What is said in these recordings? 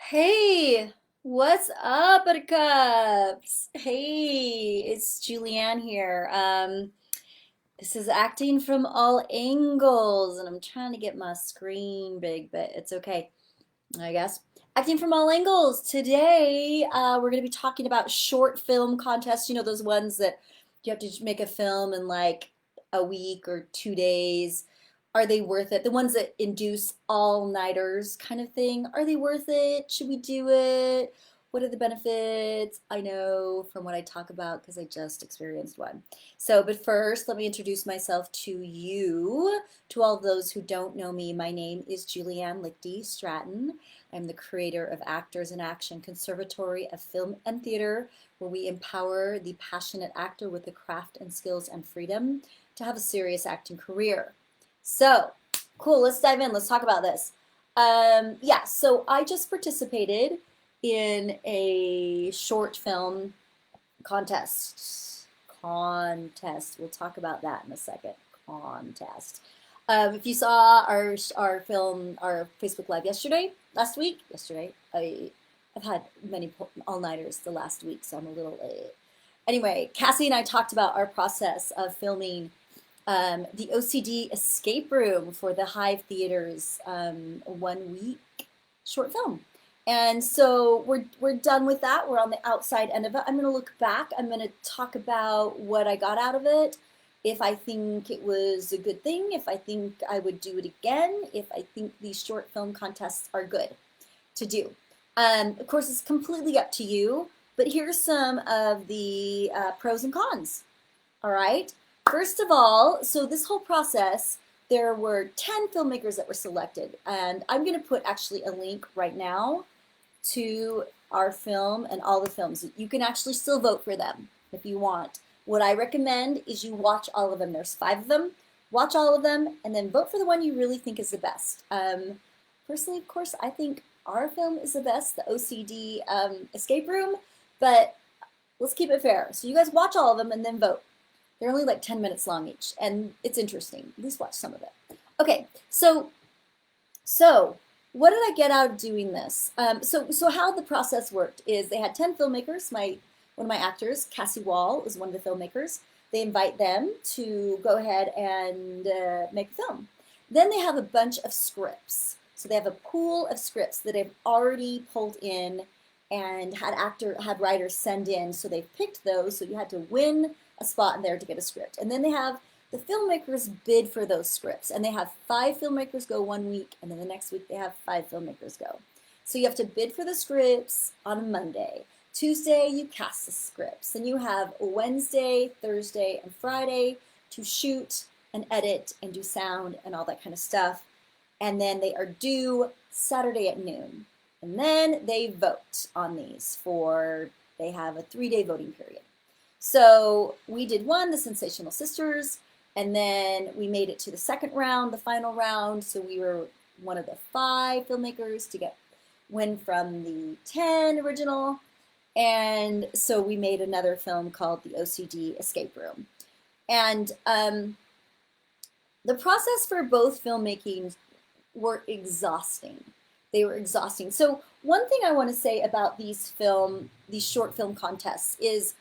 Hey, what's up, Buttercups? Hey, it's Julianne here. This is acting from all angles, and I'm trying to get my screen big, but it's okay, I guess. Acting from all angles. Today, we're going to be talking about short film contests. You know, those ones that you have to make a film in like a week or 2 days. Are they worth it? The ones that induce all-nighters kind of thing. Are they worth it? Should we do it? What are the benefits? I know from what I talk about because I just experienced one. So, but first, let me introduce myself to you. To all those who don't know me, my name is Julianne Lichty Stratton. I'm the creator of Actors in Action Conservatory of Film and Theater, where we empower the passionate actor with the craft and skills and freedom to have a serious acting career. So, cool, let's dive in. Let's talk about this. Yeah, so I just participated in a short film contest. Contest. We'll talk about that in a second. Contest. If you saw our film, our Facebook Live last week, I've had many all-nighters the last week, so I'm a little late. Anyway, Cassie and I talked about our process of filming the OCD escape room for the Hive Theater's 1 week short film. And so we're done with that. We're on the outside end of it. I'm going to look back. I'm going to talk about what I got out of it. If I think it was a good thing, if I think I would do it again, if I think these short film contests are good to do. Of course, it's completely up to you, but here's some of the pros and cons. All right. First of all, so this whole process, there were 10 filmmakers that were selected, and I'm going to put actually a link right now to our film and all the films. You can actually still vote for them if you want. What I recommend is you watch all of them. There's 5 of them. Watch all of them and then vote for the one you really think is the best. Personally, of course, I think our film is the best, the OCD escape room, but let's keep it fair. So you guys watch all of them and then vote. They're only like 10 minutes long each, and it's interesting. At least watch some of it. Okay, so what did I get out of doing this? So how the process worked is they had 10 filmmakers. One of my actors, Cassie Wall, is one of the filmmakers. They invite them to go ahead and make a film. Then they have a bunch of scripts. So they have a pool of scripts that they've already pulled in and had writers send in. So they've picked those. So you had to win a spot in there to get a script. And then they have the filmmakers bid for those scripts, and they have 5 filmmakers go 1 week, and then the next week they have 5 filmmakers go. So you have to bid for the scripts on a Monday. Tuesday, you cast the scripts. Then you have Wednesday, Thursday, and Friday to shoot and edit and do sound and all that kind of stuff. And then they are due Saturday at noon. And then they vote on these they have a 3-day voting period. So we did one, The Sensational Sisters, and then we made it to the second round, the final round. So we were one of the 5 filmmakers to win from the 10 original. And so we made another film called The OCD Escape Room. And the process for both filmmaking were exhausting. They were exhausting. So one thing I want to say about these short film contests is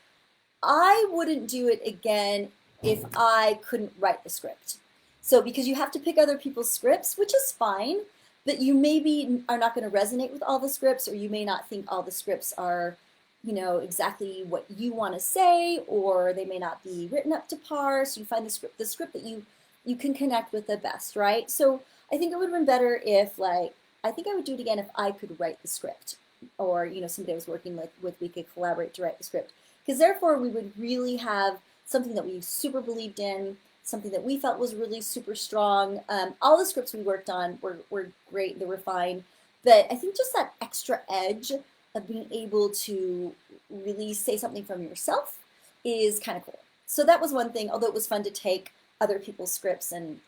I wouldn't do it again if I couldn't write the script. So because you have to pick other people's scripts, which is fine, but you maybe are not going to resonate with all the scripts, or you may not think all the scripts are, exactly what you want to say, or they may not be written up to par. So you find the script that you can connect with the best, right? So I think it would have been better if I think I would do it again if I could write the script, or somebody I was working with we could collaborate to write the script. Because therefore we would really have something that we super believed in, something that we felt was really super strong. All the scripts we worked on were great, they were fine. But I think just that extra edge of being able to really say something from yourself is kind of cool. So that was one thing, although it was fun to take other people's scripts and,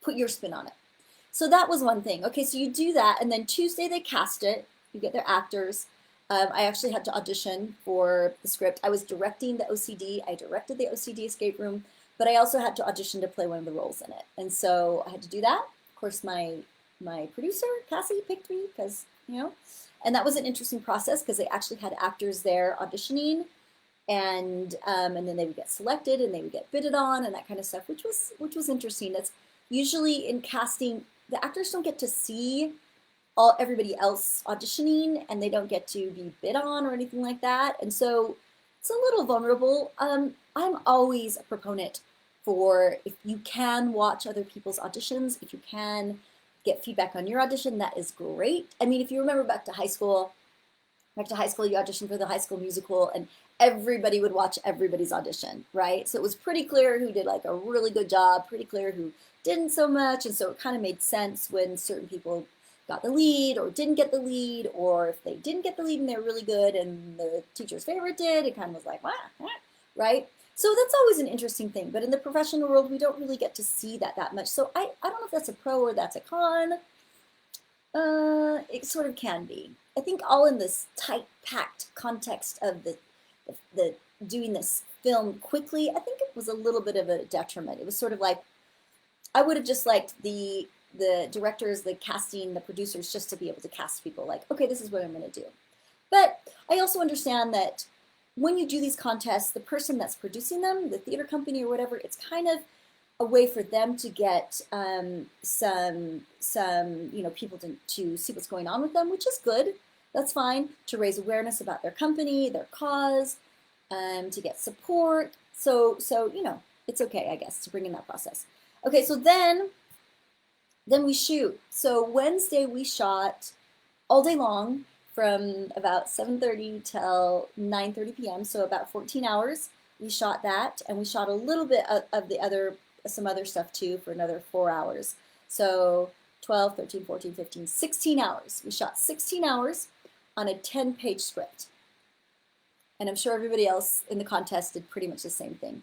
put your spin on it. So that was one thing. Okay, so you do that, and then Tuesday they cast it. You get their actors. I actually had to audition for the script. I was directing the OCD. I directed the OCD escape room, but I also had to audition to play one of the roles in it. And so I had to do that. Of course, my my producer, Cassie, picked me because, and that was an interesting process because they actually had actors there auditioning and then they would get selected and they would get bidded on and that kind of stuff, which was interesting. That's usually in casting, the actors don't get to see everybody else auditioning and they don't get to be bid on or anything like that. And so it's a little vulnerable. I'm always a proponent for if you can watch other people's auditions, if you can get feedback on your audition, that is great. I mean, if you remember back to high school, you auditioned for the High School Musical, and everybody would watch everybody's audition, right? So it was pretty clear who did like a really good job, pretty clear who didn't so much, and so it kind of made sense when certain people got the lead or didn't get the lead, or if they didn't get the lead and they're really good and the teacher's favorite did, it kind of was like, wah, wah, right? So that's always an interesting thing, but in the professional world, we don't really get to see that much. So I don't know if that's a pro or that's a con. It sort of can be. I think all in this tight, packed context of the doing this film quickly, I think it was a little bit of a detriment. It was sort of like I would have just liked the directors, the casting, the producers just to be able to cast people like, okay, this is what I'm going to do. But I also understand that when you do these contests, the person that's producing them, the theater company or whatever, it's kind of a way for them to get some people to see what's going on with them, which is good. That's fine to raise awareness about their company, their cause, to get support. So it's okay, I guess, to bring in that process. Okay, so then we shoot. So Wednesday we shot all day long from about 7:30 till 9:30 p.m. So about 14 hours. We shot that, and we shot a little bit of some other stuff too for another 4 hours. So 12, 13, 14, 15, 16 hours. We shot 16 hours on a 10-page script. And I'm sure everybody else in the contest did pretty much the same thing.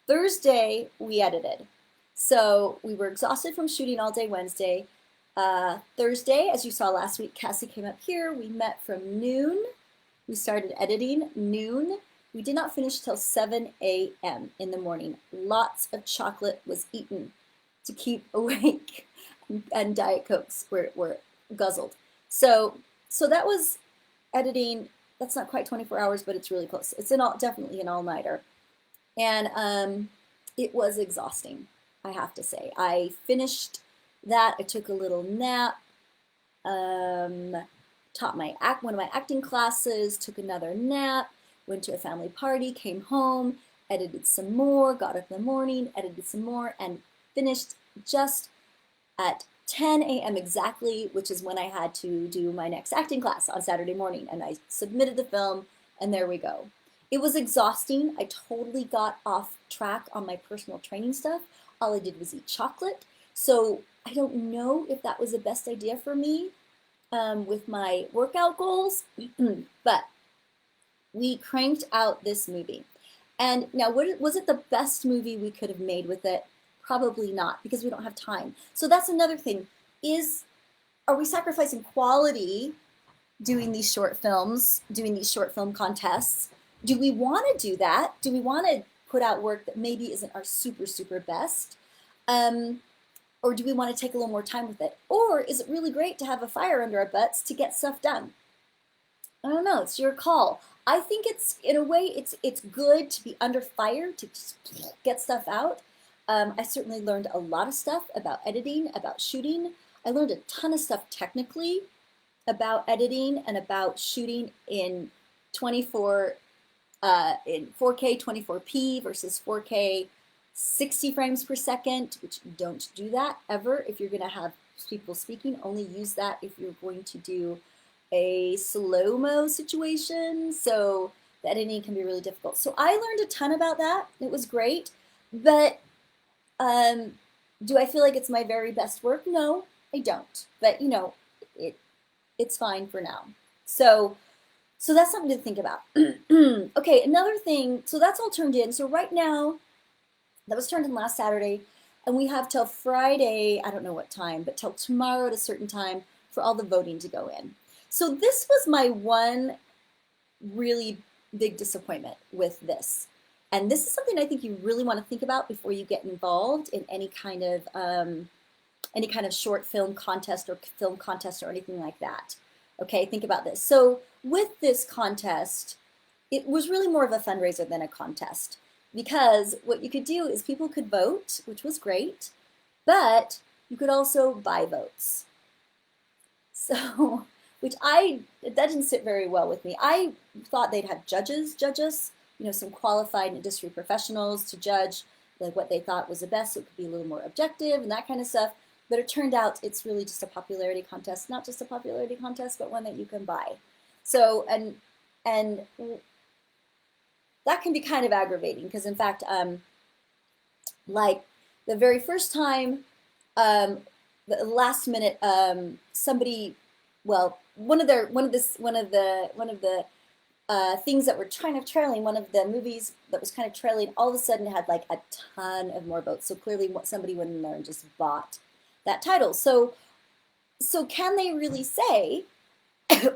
Thursday, we edited. So we were exhausted from shooting all day Wednesday. Thursday, as you saw last week, Cassie came up here. We met from noon. We started editing noon. We did not finish till 7 a.m. in the morning. Lots of chocolate was eaten to keep awake, and Diet Cokes were guzzled. So that was editing. That's not quite 24 hours, but it's really close. It's definitely an all-nighter. And it was exhausting, I have to say. I finished that. I took a little nap, taught one of my acting classes, took another nap, went to a family party, came home, edited some more, got up in the morning, edited some more, and finished just at 10 a.m. exactly, which is when I had to do my next acting class on Saturday morning. And I submitted the film, and there we go. It was exhausting. I totally got off track on my personal training stuff. All I did was eat chocolate. So I don't know if that was the best idea for me with my workout goals, but we cranked out this movie. And now, was it the best movie we could have made with it? Probably not, because we don't have time. So that's another thing. Are we sacrificing quality doing these short films, doing these short film contests? Do we want to do that? Do we want to put out work that maybe isn't our super, super best? Or do we want to take a little more time with it? Or is it really great to have a fire under our butts to get stuff done? I don't know. It's your call. I think in a way, it's good to be under fire to just get stuff out. I certainly learned a lot of stuff about editing, about shooting. I learned a ton of stuff technically about editing and about shooting in 4K 24p versus 4K 60 frames per second, which don't do that ever if you're going to have people speaking. Only use that if you're going to do a slow-mo situation. So the editing can be really difficult. So I learned a ton about that. It was great. But do I feel like it's my very best work? No, I don't. But it's fine for now. So that's something to think about. Okay, another thing. So that's all turned in. So right now, that was turned in last Saturday, and we have till Friday, I don't know what time, but till tomorrow at a certain time for all the voting to go in. So this was my one really big disappointment with this. And this is something I think you really want to think about before you get involved in any kind of any kind of short film contest or film contest or anything like that. Okay, think about this. So with this contest, it was really more of a fundraiser than a contest, because what you could do is people could vote, which was great, but you could also buy votes. So, that didn't sit very well with me. I thought they'd have judge us, some qualified industry professionals to judge like what they thought was the best, so it could be a little more objective and that kind of stuff. But it turned out it's really just a popularity contest, not just a popularity contest, but one that you can buy. So, and that can be kind of aggravating because, in fact, like the very first time, the last minute, somebody, well, one of the things that were kind of trailing, one of the movies that was kind of trailing, all of a sudden had like a ton of more votes. So clearly, somebody went in there and just bought that title. So can they really say,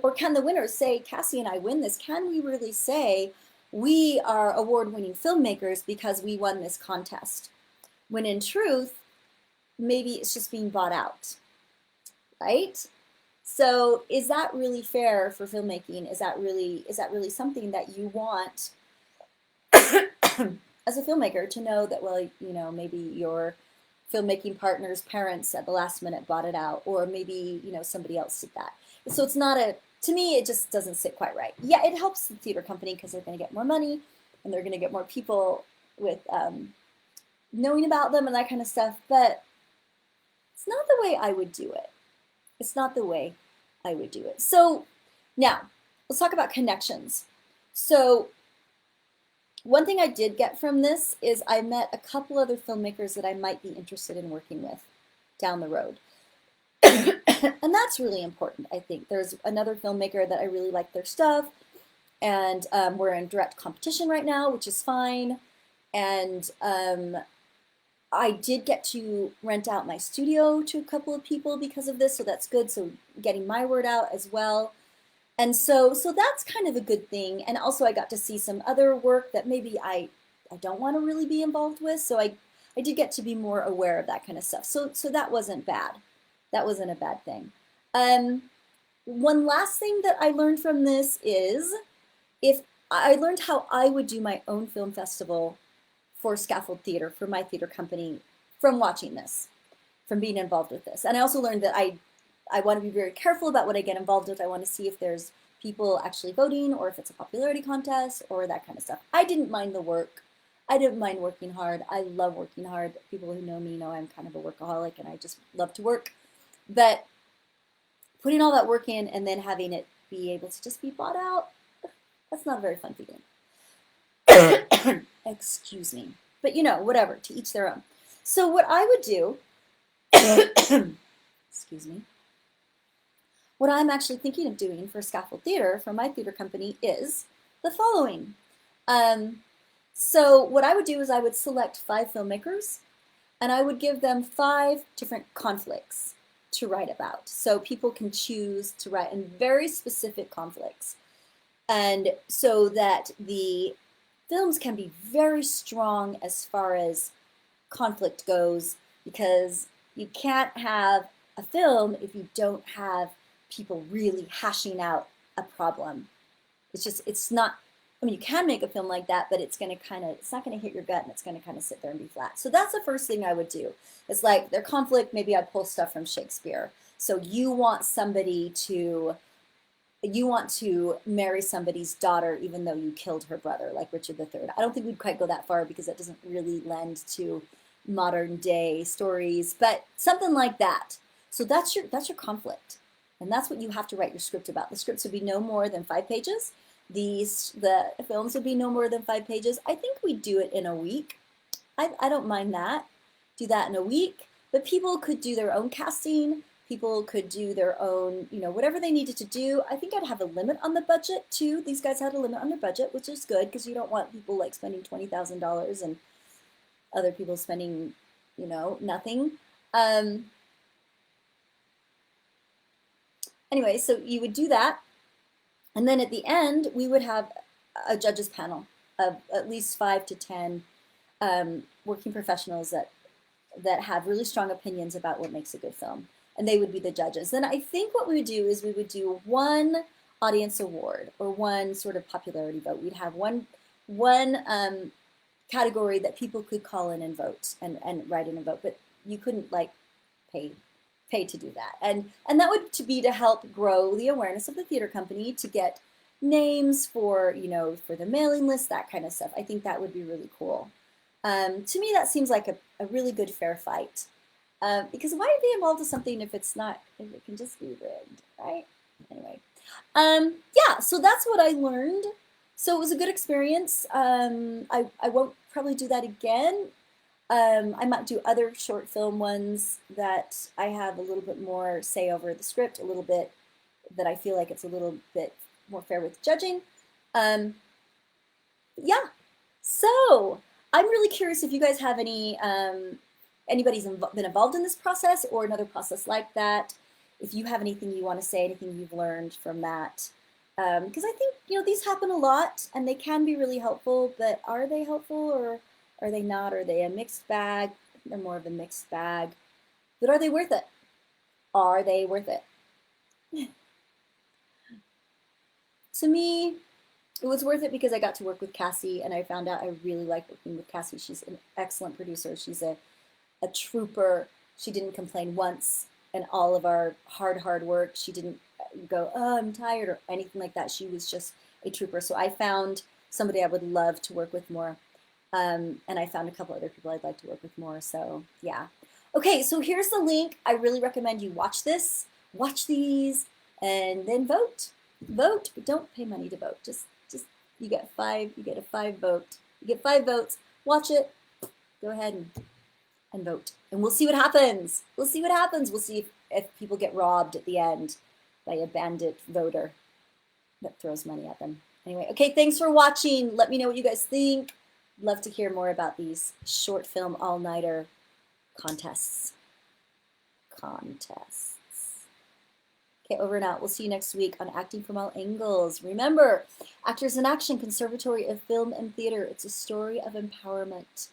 or can the winners say, Cassie and I win this? Can we really say we are award-winning filmmakers because we won this contest? When in truth, maybe it's just being bought out, right? So is that really fair for filmmaking? Is that really something that you want as a filmmaker to know that, well, maybe your filmmaking partner's parents at the last minute bought it out, or maybe, somebody else did that. So it's not to me, it just doesn't sit quite right. Yeah, it helps the theater company because they're going to get more money and they're going to get more people with knowing about them and that kind of stuff, but it's not the way I would do it. It's not the way I would do it. So now let's talk about connections. So one thing I did get from this is I met a couple other filmmakers that I might be interested in working with down the road. And that's really important, I think. There's another filmmaker that I really like their stuff, and we're in direct competition right now, which is fine. And I did get to rent out my studio to a couple of people because of this, so that's good. So getting my word out as well. And so that's kind of a good thing. And also I got to see some other work that maybe I don't want to really be involved with. So I did get to be more aware of that kind of stuff. So that wasn't bad. That wasn't a bad thing. One last thing that I learned from this is if I learned how I would do my own film festival for Scaffold Theater, for my theater company, from watching this, from being involved with this. And I also learned that I want to be very careful about what I get involved with. I want to see if there's people actually voting or if it's a popularity contest or that kind of stuff. I didn't mind the work. I didn't mind working hard. I love working hard. People who know me know I'm kind of a workaholic and I just love to work. But putting all that work in and then having it be able to just be bought out, that's not a very fun feeling. Excuse me. But whatever, to each their own. So what I would do, excuse me, what I'm actually thinking of doing for Scaffold Theater, for my theater company, is the following. So what I would do is I would select 5 filmmakers and I would give them 5 different conflicts to write about. So people can choose to write in very specific conflicts. And so that the films can be very strong as far as conflict goes, because you can't have a film if you don't have people really hashing out a problem. It's not, you can make a film like that, but it's not going to hit your gut and it's going to kind of sit there and be flat. So that's the first thing I would do. It's like their conflict, maybe I'd pull stuff from Shakespeare. So you want to marry somebody's daughter even though you killed her brother, like Richard III. I don't think we'd quite go that far because that doesn't really lend to modern day stories, but something like that. So that's your conflict. And that's what you have to write your script about. The scripts would be no more than 5 pages. The films would be no more than 5 pages. I think we do it in a week. I don't mind that. Do that in a week. But people could do their own casting. People could do their own, whatever they needed to do. I think I'd have a limit on the budget too. These guys had a limit on their budget, which is good because you don't want people like spending $20,000 and other people spending, nothing. Anyway, so you would do that. And then at the end, we would have a judges panel of at least 5 to 10 working professionals that that have really strong opinions about what makes a good film, and they would be the judges. Then I think what we would do is we would do one audience award or one sort of popularity vote. We'd have one category that people could call in and vote and write in and vote, but you couldn't like pay to do that. And that would to be to help grow the awareness of the theater company, to get names for, you know, for the mailing list, that kind of stuff. I think that would be really cool. To me, that seems like a really good fair fight. Because why be involved with something if it's not, if it can just be rigged, right? Anyway, yeah, so that's what I learned. So it was a good experience. I won't probably do that again. I might do other short film ones that I have a little bit more say over the script, a little bit that I feel like it's a little bit more fair with judging. Yeah, so I'm really curious if you guys have any, anybody's been involved in this process or another process like that. If you have anything you want to say, anything you've learned from that. Because I think, you know, these happen a lot and they can be really helpful, but are they helpful or are they not? Are they a mixed bag? They're more of a mixed bag. But are they worth it? Are they worth it? To me, it was worth it because I got to work with Cassie and I found out I really like working with Cassie. She's an excellent producer. She's a trooper. She didn't complain once in all of our hard work. She didn't go, oh, I'm tired or anything like that. She was just a trooper. So I found somebody I would love to work with more. And I found a couple other people I'd like to work with more. So yeah. Okay, so here's the link. I really recommend you watch this, watch these, and then vote. Vote, but don't pay money to vote. Just you get a 5 vote. You get 5 votes. Watch it. Go ahead and vote. And we'll see what happens. We'll see what happens. We'll see if people get robbed at the end by a bandit voter that throws money at them. Anyway, okay, thanks for watching. Let me know what you guys think. Love to hear more about these short film all-nighter contests. Okay, over and out. We'll see you next week on Acting from All Angles. Remember, Actors in Action, Conservatory of Film and Theater. It's a story of empowerment.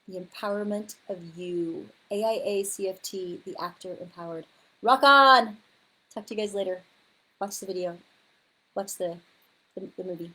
The empowerment of you. AIA CFT, the actor empowered. Rock on! Talk to you guys later. Watch the video. Watch the movie.